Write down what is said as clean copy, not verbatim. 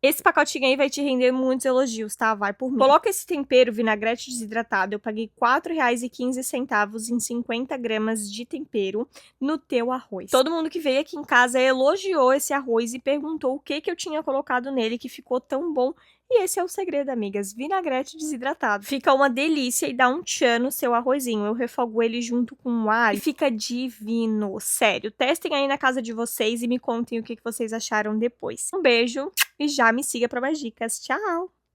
Esse pacotinho aí vai te render muitos elogios, tá? Vai por mim. Coloca esse tempero, vinagrete desidratado. Eu paguei R$4,15 em 50 gramas de tempero no teu arroz. Todo mundo que veio aqui em casa elogiou esse arroz e perguntou o que eu tinha colocado nele que ficou tão bom. E esse é o segredo, amigas, vinagrete desidratado. Fica uma delícia e dá um tchan no seu arrozinho. Eu refogo ele junto com o alho e fica divino. Sério, testem aí na casa de vocês e me contem o que vocês acharam depois. Um beijo e já me siga para mais dicas. Tchau!